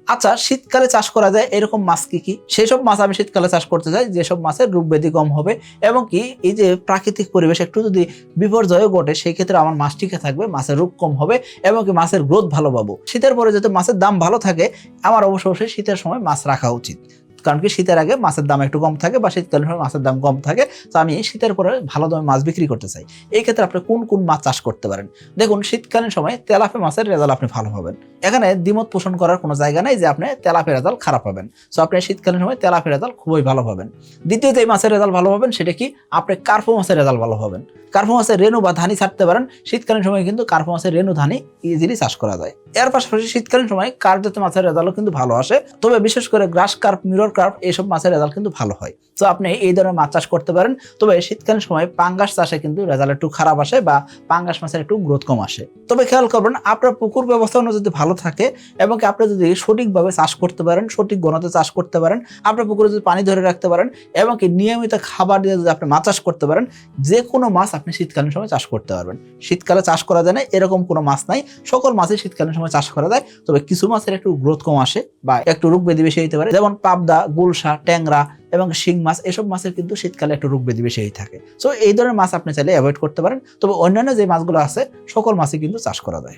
আচ্ছা, শীতকালে চাষ করা যায় এরকম মাছ কি কি? সেই সব মাছ আমি শীতকালে চাষ করতে চাই যেসব মাছের রোগ ব্যাধি কম হবে এবং কি এই যে প্রাকৃতিক পরিবেশ একটু যদি বিপর্যয় ঘটে সেই ক্ষেত্রে আমার মাছ টিকে থাকবে, মাছের রোগ কম হবে এবং কি মাছের গ্রোথ ভালো পাবো। শীতের পরে যাতে মাছের দাম ভালো থাকে আমার অবশ্যই শীতের সময় মাছ রাখা উচিত। কারণ কি শীতের আগে মাছের দাম একটু কম থাকে বা শীতকালীন সময় মাছের দাম কম থাকে। তো আমি শীতের পরে ভালো দামে মাছ বিক্রি করতে চাই। এই ক্ষেত্রে আপনি কোন কোন মাছ চাষ করতে পারেন? দেখুন, শীতকালীন সময় তেলাপিয়া মাছের রেজাল্ট আপনি ভালো পাবেন। এখানে দ্বিমত পোষণ করার কোনো জায়গা নাই যে আপনি তেলাপিয়া রেজাল্ট খারাপ পাবেন। সো আপনি শীতকালীন সময় তেলাপিয়া রেজাল্ট খুবই ভালো পাবেন। দ্বিতীয়ত এই মাছের রেজাল্ট ভালো পাবেন সেটা কি, আপনি কার্পো মাছের রেজাল্ট ভালো পাবেন। কার্পো মাছের রেণু বা ধানি ছাড়তে পারেন। শীতকালীন সময় কিন্তু কার্পো মাছের রেণু ধানি ইজিলি চাষ করা যায়। এর পাশাপাশি শীতকালীন সময় কার্প জাতীয় মাছের রেজাল্টও কিন্তু ভালো আসে। তবে বিশেষ করে গ্রাস কার্প, মিরর কার্প এইসব মাছের রেজাল্ট কিন্তু ভালো হয়। তো আপনি এই ধরনের মাছ চাষ করতে পারেন। তবে শীতকালীন সময় পাঙ্গাস চাষে কিন্তু রেজাল্ট একটু খারাপ আসে বা পাঙ্গাস মাছের একটু গ্রোথ কম আসে। তবে খেয়াল করবেন আপনার পুকুর ব্যবস্থাপনা যদি ভালো থাকে এবং আপনি যদি সঠিকভাবে চাষ করতে পারেন, সঠিক গণতে চাষ করতে পারেন, আপনার পুকুরে যদি পানি ধরে রাখতে পারেন এবং কি নিয়মিত খাবার দিয়ে যদি আপনি মাছ চাষ করতে পারেন, যে কোনো মাছ আপনি শীতকালীন সময় চাষ করতে পারবেন। শীতকালে চাষ করা যায় না এরকম কোনো মাছ নাই, সকল মাছই শীতকালীন সময় চাষ করা যায়। তবে কিছু মাছের একটু গ্রোথ কম আসে বা একটু রোগ ব্যাধি বেশি হতে পারে, যেমন পাবদা, গুলশা, ট্যাংরা এবং শিং মাছ। এসব মাছের কিন্তু শীতকালে একটু রোগ ব্যাধি বেশি থাকে। সো এই ধরনের মাছ আপনি চাইলে অ্যাভয়েড করতে পারেন। তবে অন্যান্য যে মাছগুলো আছে সকল মাছই কিন্তু চাষ করা যায়।